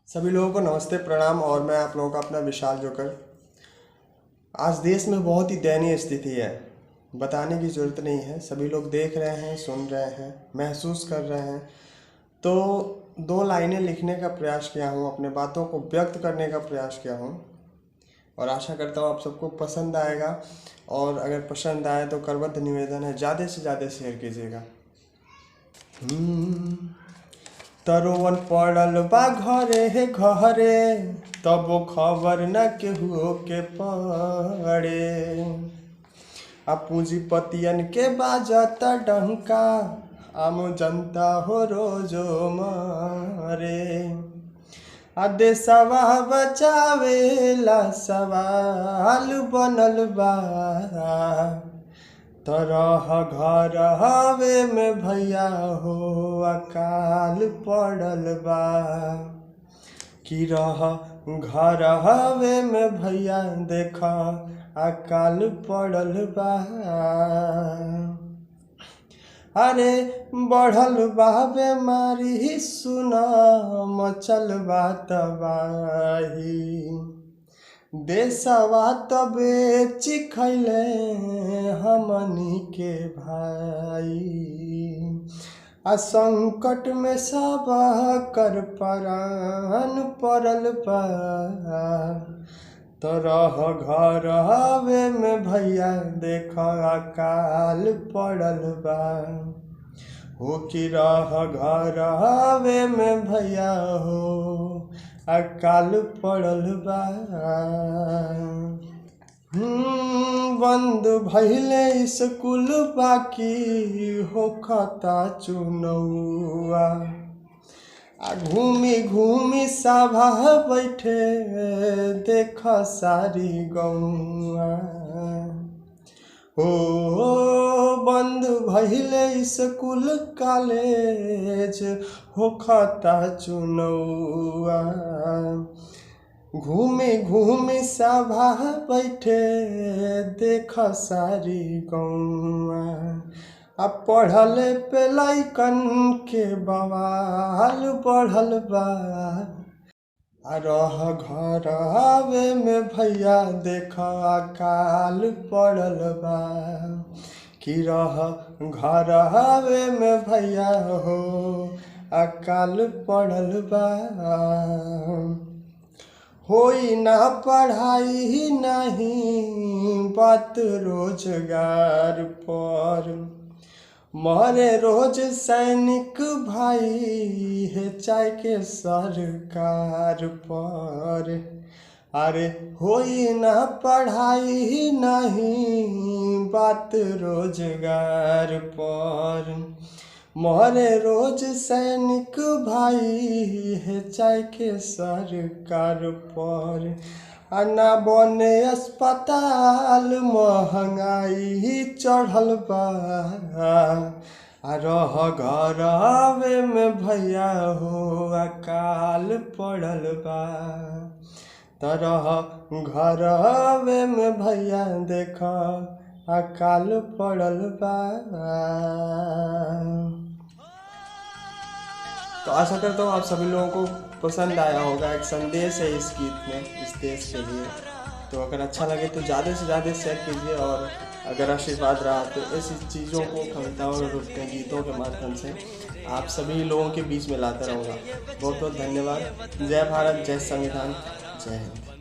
सभी लोगों को नमस्ते प्रणाम। और मैं आप लोगों का अपना विशाल जोकर। आज देश में बहुत ही दयनीय स्थिति है, बताने की ज़रूरत नहीं है। सभी लोग देख रहे हैं, सुन रहे हैं, महसूस कर रहे हैं। तो 2 लाइनें लिखने का प्रयास किया हूँ, अपने बातों को व्यक्त करने का प्रयास किया हूँ और आशा करता हूँ आप सबको पसंद आएगा। और अगर पसंद आए तो करबद्ध निवेदन है, ज़्यादा से ज़्यादा शेयर कीजिएगा। तरोवन पड़ल बा घरे घरे, तबो खबर न केहू के पड़े। आ पूंजीपतियन के बाजत डंका, आम जनता हो रोजो मरे। आ देशवा बचावेला सवाल बनल बा, तरह घर हवे में भैया हो अकाल पड़ल बा। कि रह घर हवे में भैया देख अकाल पड़ल बा। अरे बढ़ल बा बेमारी, सुना मचल बा तबाही। देशवा तबे चिखैले हमनी के भाई। आ संकट में सब कर प्राण पड़ल बा, तरह घर हवे में भैया देख अकाल पड़ल बा। हो कि रह घर हवे में भैया हो अकाल पड़ल बा। बंद भइले स्कूल, बाकी होखता चुनौआ। आ घूमी घूमी सभा बैठे देख सारी गौआ। हो बंद भइले स्कूल कॉलेज, होखता चुनौआ। घूमी घूमी सभा बैठे देख सारी गौआ। अब पढ़ल पे लइकन के बवाल बढ़ल बा। आ रह घर हवे में भैया देख अकाल पड़ल बा। कि रह घर हवे में भैया हो अकाल पड़ल बा। होई ना पढ़ाई नहीं बात रोजगार पर, मरे रोज सैनिक भाई है चाय के सरकार पर। अरे होई ना पढ़ाई नहीं बात रोजगार पर, मरे रोज सैनिक भाई है चाय के सरकार पर। ना बने अस्पताल, महंगाई चढ़ल बा। आ रह घर हवे में भैया हो अकाल पड़ल बा। तरह घर हवे में भैया देख अकाल पड़ल बा। तो आशा करता हूँ आप सभी लोगों को पसंद आया होगा। एक संदेश है इस गीत में, इस देश के लिए। तो अगर अच्छा लगे तो ज़्यादा से ज़्यादा शेयर कीजिए। और अगर आशीर्वाद रहा तो ऐसी चीज़ों को, कविताओं और गीतों के माध्यम से आप सभी लोगों के बीच में लाता रहूँगा। बहुत बहुत धन्यवाद। जय भारत, जय संविधान, जय हिंद।